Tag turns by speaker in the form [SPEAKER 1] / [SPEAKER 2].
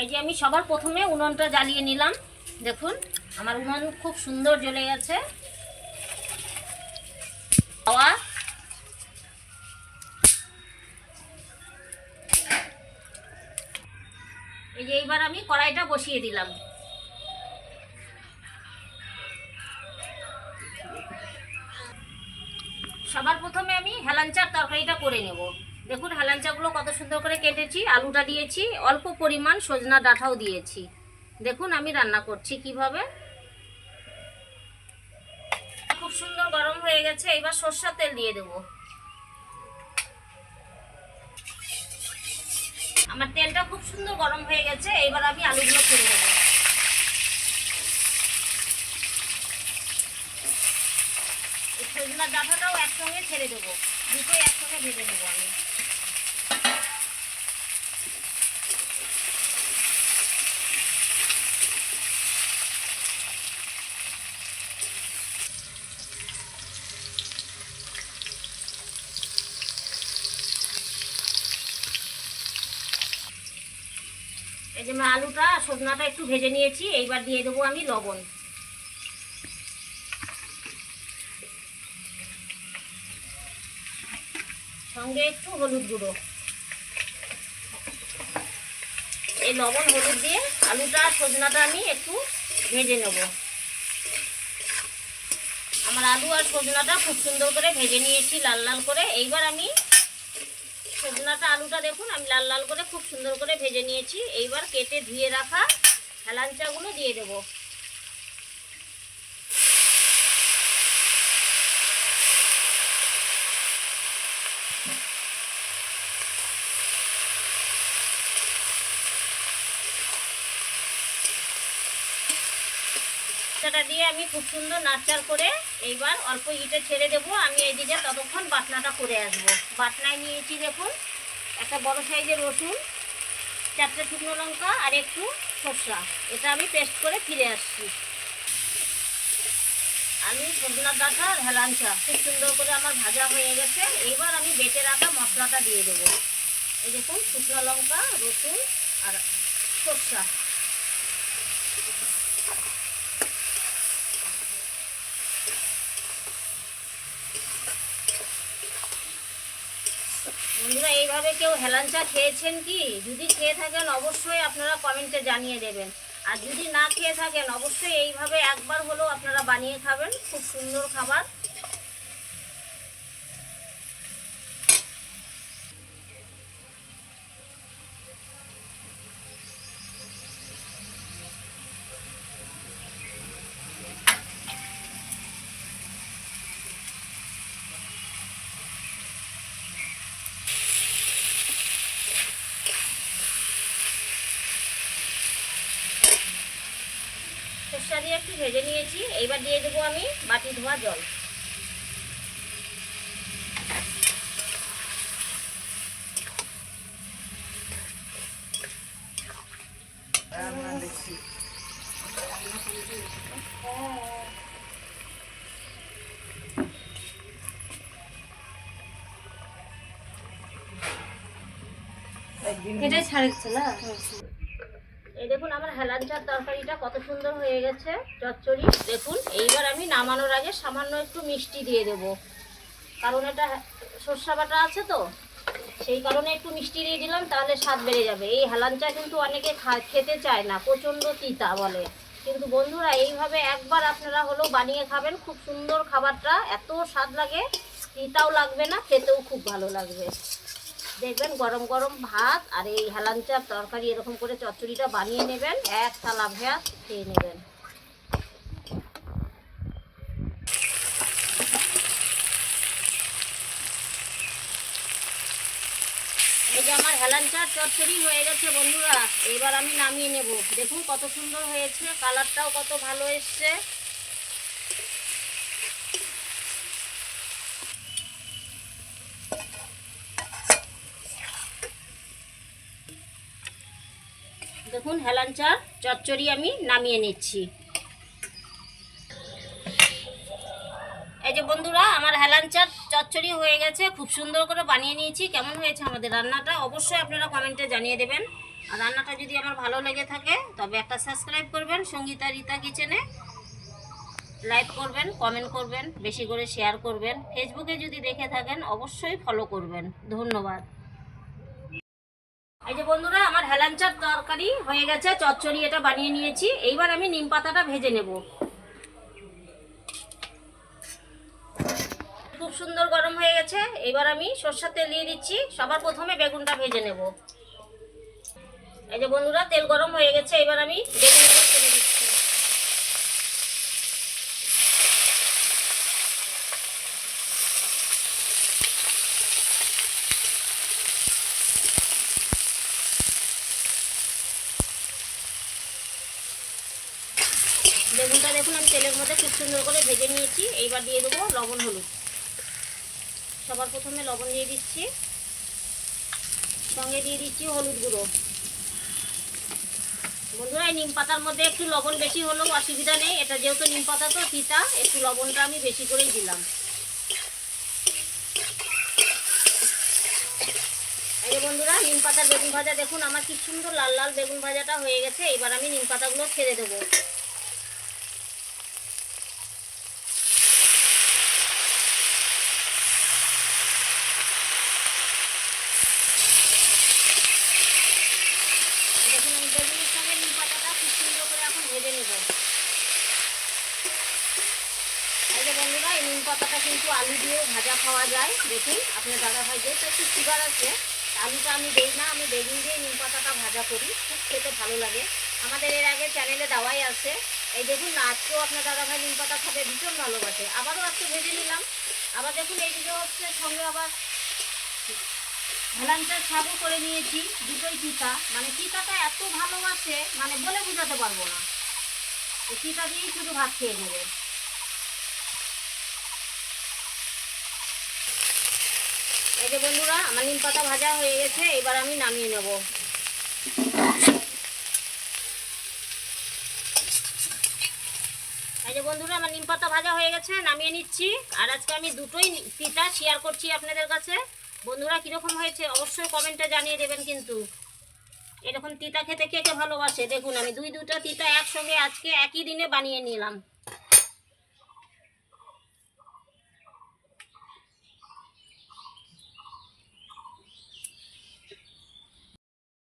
[SPEAKER 1] এই যে আমি সবার প্রথমে উনুনটা জ্বালিয়ে নিলাম। দেখুন আমার উনুন খুব সুন্দর জ্বলে গেছে। হাওয়া এই যে এইবার আমি কড়াইটা বসিয়ে দিলাম। সবার প্রথমে আমি হেলাঞ্চার তরকারিটা করে নেব। দেখুন হেলাঞ্চাগুলো কত সুন্দর করে কেটেছি, আলুটা দিয়েছি, অল্প পরিমাণ সজনা ডাঁটাও দিয়েছি। দেখুন আমি রান্না করছি কিভাবে। খুব সুন্দর গরম হয়ে গেছে, এবার সরষের তেল দিয়ে দেব। আমার তেলটা খুব সুন্দর গরম হয়ে গেছে, এবার আমি আলুগুলো ছেড়ে দেবো। সজনার ডাঁটাটাও একসঙ্গে ছেড়ে দেবো, দুটোই একসঙ্গে ভেজে নেবো আমি। এই যে আলুটা সজনাটা একটু ভেজে নিয়েছি, এইবার দিয়ে দেবো আমি লবণ, সঙ্গে একটু হলুদ গুঁড়ো। এই লবণ হলুদ দিয়ে আলুটা সজনাটা আমি একটু ভেজে নেব। আমার আলু আর সজনাটা খুব সুন্দর করে ভেজে নিয়েছি লাল লাল করে। এইবার আমি সজনাটা আলুটা দেখুন আমি লাল লাল করে খুব সুন্দর করে ভেজে নিয়েছি। এইবার কেটে ধুয়ে রাখা হেলাঞ্চাগুলো দিয়ে দেবো। বাটনাটা দিয়ে আমি খুব সুন্দর নাড়চাড় করে এইবার অল্প ইটে ছেড়ে দেবো। আমি এই দিকে ততক্ষণ বাটনাটা করে আসবো। বাটনায় নিয়েছি দেখুন একটা বড় সাইজের রসুন, 4টে শুকনো লঙ্কা আর একটু সরষা, এটা আমি পেস্ট করে ফিরে আসছি। আলু সজনার ডাঁটা আর হেলাঞ্চা খুব সুন্দর করে আমার ভাজা হয়ে গেছে। এইবার আমি বেটে রাখা মশলাটা দিয়ে দেবো। এই দেখুন শুকনো লঙ্কা, রসুন আর সরষা। বন্ধুরা এইভাবে কেউ হেলাঞ্চা খেয়েছেন কি? যদি খেয়ে থাকেন অবশ্যই আপনারা কমেন্টে জানিয়ে দেবেন। আর যদি না খেয়ে থাকেন অবশ্যই এইভাবে একবার হলেও আপনারা বানিয়ে খাবেন, খুব সুন্দর খাবার। সরষা দিয়ে একটু ভেজে নিয়েছি, এইবার দিয়ে দেবো আমি বাটি ধোয়া জল।
[SPEAKER 2] এটাই ছাড়ছে না।
[SPEAKER 1] এই দেখুন আমার হেলাঞ্চার তরকারিটা কত সুন্দর হয়ে গেছে, চচ্চড়ি। দেখুন এইবার আমি নামানোর আগে সামান্য একটু মিষ্টি দিয়ে দেবো, কারণ এটা সরষা বাটা আছে তো সেই কারণে একটু মিষ্টি দিয়ে দিলাম, তাহলে স্বাদ বেড়ে যাবে। এই হেলাঞ্চা কিন্তু অনেকে খেতে চায় না, প্রচণ্ড তিতা বলে, কিন্তু বন্ধুরা এইভাবে একবার আপনারা হলেও বানিয়ে খাবেন, খুব সুন্দর খাবারটা, এত স্বাদ লাগে, তিতাও লাগবে না, খেতেও খুব ভালো লাগবে। দেখবেন গরম গরম ভাত আর এই হেলাঞ্চার তরকারি এরকম করে চচ্চড়িটা বানিয়ে নেবেন, এক থালা ভাত খেয়ে নেবেন। এই যে আমার হেলাঞ্চার চচ্চড়ি হয়ে গেছে বন্ধুরা, এবার আমি নামিয়ে নেব। দেখুন কত সুন্দর হয়েছে, কালারটাও কত ভালো এসছে। দেখুন হেলাঞ্চার চচ্চড়ি আমি নামিয়ে নিচ্ছি। এই যে বন্ধুরা আমার হেলাঞ্চার চচ্চড়ি হয়ে গেছে, খুব সুন্দর করে বানিয়ে নিয়েছি। কেমন হয়েছে আমাদের রান্নাটা অবশ্যই আপনারা কমেন্টে জানিয়ে দেবেন। আর রান্নাটা যদি আমার ভালো লেগে থাকে তবে একটা সাবস্ক্রাইব করবেন সঙ্গীতা রীতা কিচেনে, লাইক করবেন, কমেন্ট করবেন, বেশি করে শেয়ার করবেন। ফেসবুকে যদি দেখে থাকেন অবশ্যই ফলো করবেন। ধন্যবাদ। এই যে বন্ধুরা, আমার হেলাঞ্চার তরকারি হয়ে গেছে, চচ্চড়ি এটা বানিয়ে নিয়েছি। এইবার আমি নিম পাতাটা ভেজে নেব। খুব সুন্দর গরম হয়ে গেছে। এবার আমি সরষের তেল দিয়ে দিচ্ছি। সবার প্রথমে বেগুনটা ভেজে নেব। এই যে বন্ধুরা, তেল গরম হয়ে গেছে। এবার আমি বেগুনগুলো ছেড়ে দিচ্ছি। বেগুনটা দেখুন আমি তেলের মধ্যে খুব সুন্দর করে ভেজে নিয়েছি। এইবার দিয়ে দেবো লবণ হলুদ। সবার প্রথমে লবণ দিয়ে দিচ্ছি, সঙ্গে দিয়ে দিচ্ছি হলুদ গুঁড়ো। বন্ধুরা, এই নিম পাতার মধ্যে একটু লবণ বেশি হলেও অসুবিধা নেই, এটা যেহেতু নিম পাতা তো তিতা, একটু লবণটা আমি বেশি করেই দিলাম। এই যে বন্ধুরা, নিম পাতার বেগুন ভাজা দেখুন আমার কি সুন্দর লাল লাল বেগুন ভাজাটা হয়ে গেছে। এবার আমি নিম পাতাগুলো ছেড়ে দেবো। দেখুন আমি বেগুনের সঙ্গে নিম পাতাটা খুব সুন্দর করে এখন ভেজে নেব। এই যে বন্ধুরা, এই নিম পাতাটা কিন্তু আলু দিয়েও ভাজা খাওয়া যায়। দেখুন আপনার দাদাভাই যেহেতু একটু সুগার আছে, আলুটা আমি দেই না, আমি বেগুন দিয়ে নিম পাতাটা ভাজা করি, খুব খেতে ভালো লাগে। আমাদের এর আগে চ্যানেলে দেওয়াই আছে। এই দেখুন না, আজকেও আপনার দাদাভাই নিম পাতা খাবে, ভীষণ ভালোবাসে। আবারও আজকে ভেজে নিলাম। আবার দেখুন এই দিকে হচ্ছে, সঙ্গে আবার হেলাঞ্চার শাকও করে নিয়েছি, দুটোই তিতা। মানে তিতাটা এত ভালোবাসে, মানে বলে বোঝাতে পারবো না। এই তিতা দিয়েই শুধু ভাত খেয়ে নেবে। এই যে বন্ধুরা, আমার নিম পাতা ভাজা হয়ে গেছে। এবার আমি নামিয়ে নেব। এই যে বন্ধুরা, আমার নিম পাতা ভাজা হয়ে গেছে, নামিয়ে নিচ্ছি। আর আজকে আমি দুটোই তিতা শেয়ার করছি আপনাদের কাছে। বন্ধুরা, কীরকম হয়েছে অবশ্যই কমেন্টে জানিয়ে দেবেন কিন্তু। এরকম তিতা খেতে কে কে ভালোবাসে। দেখুন আমি দুটো তিতা একসঙ্গে আজকে একই দিনে বানিয়ে নিলাম।